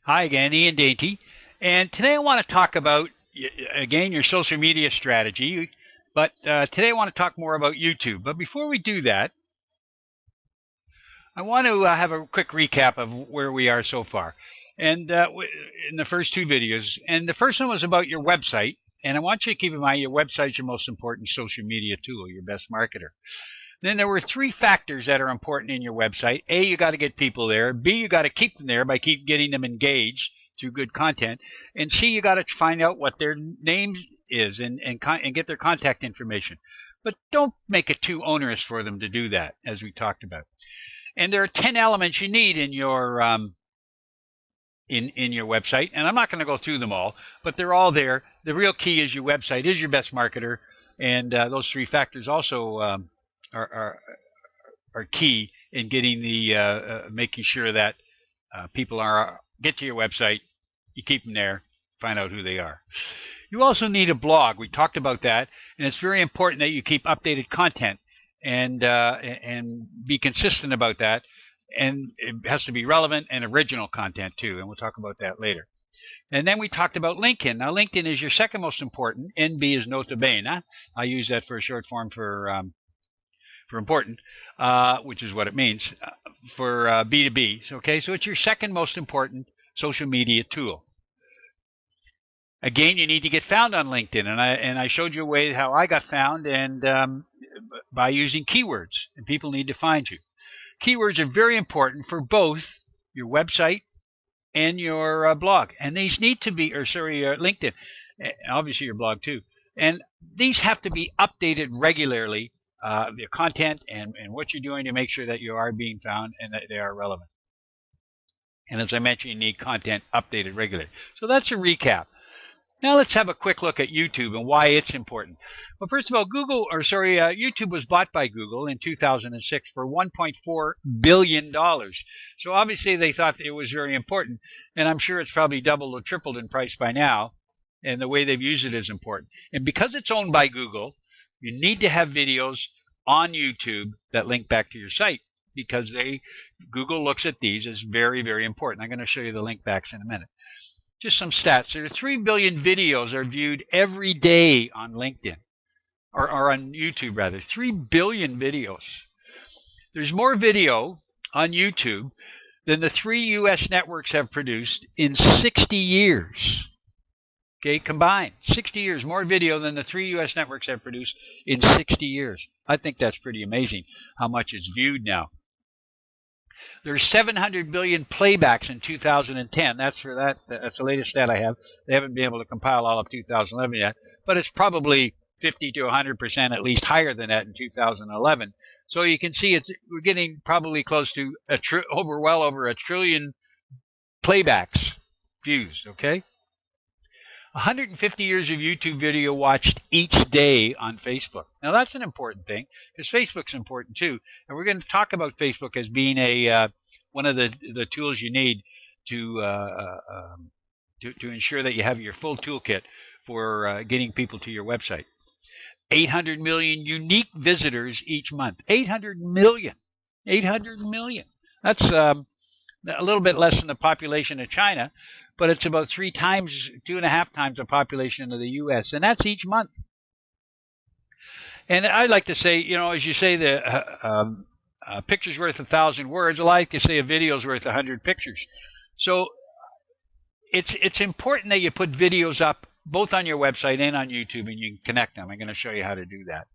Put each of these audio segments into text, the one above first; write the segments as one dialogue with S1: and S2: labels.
S1: Hi again, Ian Dainty. And today I want to talk about, again, your social media strategy. But today I want to talk more about YouTube. But before we do that, I want to have a quick recap of where we are so far. And in the first two videos. And the first one was about your website. And I want you to keep in mind your website is your most important social media tool, your best marketer. Then there were three factors that are important in your website. A, you got to get people there. B, you got to keep them there by keep getting them engaged through good content. And C, you got to find out what their name is and get their contact information. But don't make it too onerous for them to do that, as we talked about. And there are 10 elements you need in your in your website. And I'm not going to go through them all, but they're all there. The real key is your website is your best marketer. And those three factors also are key in getting the making sure that people get to your website, you keep them there, find out who they are. You also need a blog. We talked about that, and it's very important that you keep updated content and be consistent about that. And it has to be relevant and original content too, and we'll talk about that later. And then we talked about LinkedIn. Now, LinkedIn is your second most important. NB is nota bene. I use that for a short form for important, which is what it means for B2B. Okay, so it's your second most important social media tool. Again, you need to get found on LinkedIn, and I showed you a way how I got found, and by using keywords, and people need to find you. Keywords are very important for both your website and your blog, and these need to be, LinkedIn, obviously your blog too, and these have to be updated regularly. The content and what you're doing to make sure that you are being found and that they are relevant. And as I mentioned, you need content updated regularly. So that's a recap. Now let's have a quick look at YouTube and why it's important. Well, first of all, YouTube was bought by Google in 2006 for $1.4 billion. So obviously they thought it was very important, and I'm sure it's probably doubled or tripled in price by now, and the way they've used it is important. And because it's owned by Google, you need to have videos on YouTube that link back to your site, because Google looks at these as very, very important. I'm going to show you the link backs in a minute. Just some stats. There are 3 billion videos are viewed every day on LinkedIn, or on YouTube rather. 3 billion videos. There's more video on YouTube than the 3 U.S. networks have produced in 60 years. Okay, combined. 60 years, more video than the 3 U.S. networks have produced in 60 years. I think that's pretty amazing how much it's viewed now. There's 700 billion playbacks in 2010. That's the latest stat I have. They haven't been able to compile all of 2011 yet, but it's probably 50 to 100% at least higher than that in 2011. So you can see we're getting probably close to well over a trillion playbacks views. Okay. 150 years of YouTube video watched each day on Facebook. Now that's an important thing, because Facebook's important too, and we're going to talk about Facebook as being one of the tools you need to ensure that you have your full toolkit for getting people to your website. 800 million unique visitors each month. 800 million. 800 million. That's a little bit less than the population of China, but it's about 2.5 times the population of the U.S., and that's each month. And I like to say, as you say, the picture's worth 1,000 words. I like to say a video's worth 100 pictures. So it's important that you put videos up both on your website and on YouTube, and you can connect them. I'm going to show you how to do that.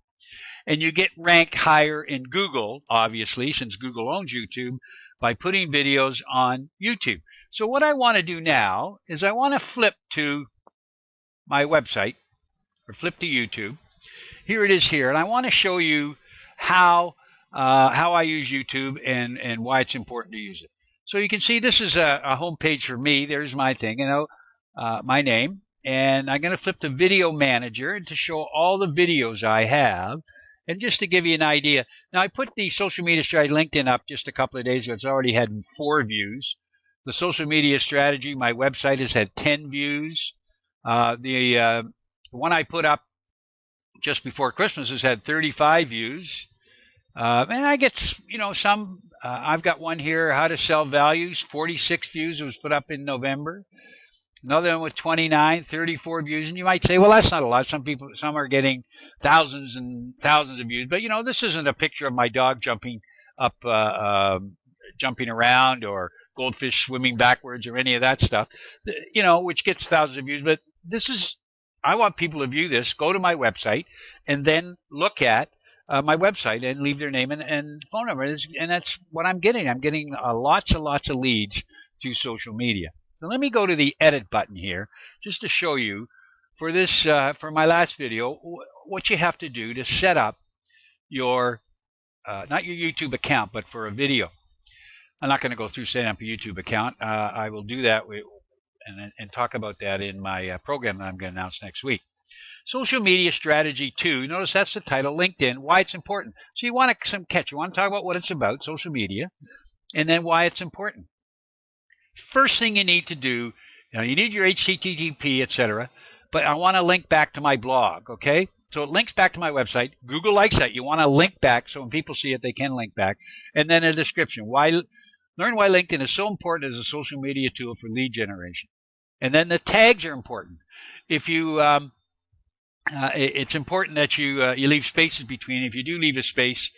S1: And you get ranked higher in Google, obviously, since Google owns YouTube, by putting videos on YouTube. So what I want to do now is I want to flip to my website, or flip to YouTube. Here it is here, and I want to show you how I use YouTube and why it's important to use it. So you can see this is a home page for me. There's my thing, my name, and I'm going to flip to Video Manager to show all the videos I have. And just to give you an idea, now I put the social media strategy LinkedIn up just a couple of days ago. It's already had 4 views. The social media strategy, my website, has had 10 views. The one I put up just before Christmas has had 35 views. And I get, some. I've got one here, how to sell values, 46 views. It was put up in November. Another one with 29, 34 views. And you might say, well, that's not a lot. Some are getting thousands and thousands of views. But, this isn't a picture of my dog jumping up, jumping around, or goldfish swimming backwards, or any of that stuff, which gets thousands of views. But I want people to view this, go to my website, and then look at my website and leave their name and phone number. And that's what I'm getting. I'm getting lots and lots of leads through social media. So let me go to the edit button here just to show you for this, for my last video, what you have to do to set up your, not your YouTube account, but for a video. I'm not going to go through setting up a YouTube account. I will do that and talk about that in my program that I'm going to announce next week. Social media strategy 2. Notice that's the title, LinkedIn, why it's important. So you want some catch. You want to talk about what it's about, social media, and then why it's important. First thing you need to do, you need your HTTP, etc. But I want to link back to my blog, okay? So it links back to my website. Google likes that. You want to link back so when people see it, they can link back. And then a description. Learn why LinkedIn is so important as a social media tool for lead generation. And then the tags are important. If you, it's important that you leave spaces between. If you do leave a space,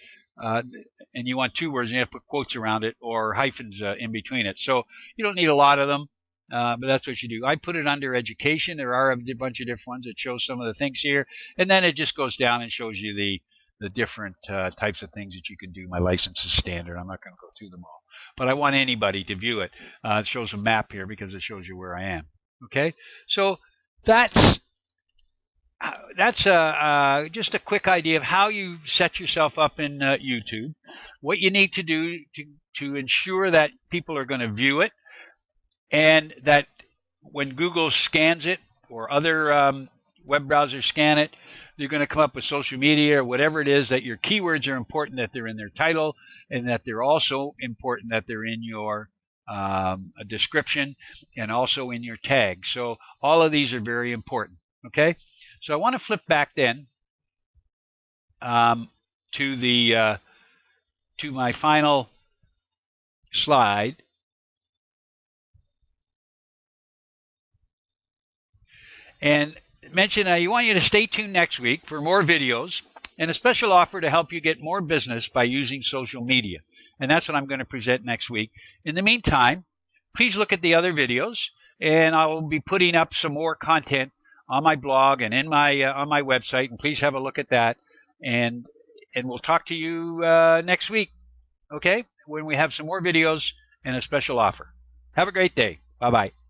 S1: and you want 2 words, you have to put quotes around it or hyphens in between it. So you don't need a lot of them, but that's what you do. I put it under education. There are a bunch of different ones that show some of the things here, and then it just goes down and shows you the different types of things that you can do. My license is standard. I'm not going to go through them all, but I want anybody to view it. It shows a map here because it shows you where I am. Okay, so that's just a quick idea of how you set yourself up in YouTube, what you need to do to ensure that people are going to view it, and that when Google scans it or other web browsers scan it, they're going to come up with social media or whatever it is, that your keywords are important, that they're in their title, and that they're also important that they're in your description and also in your tags. So all of these are very important. Okay? So I want to flip back then to my final slide. And mention I want you to stay tuned next week for more videos and a special offer to help you get more business by using social media. And that's what I'm going to present next week. In the meantime, please look at the other videos, and I will be putting up some more content on my blog and in my on my website, and please have a look at that. And we'll talk to you next week, okay? When we have some more videos and a special offer. Have a great day. Bye-bye.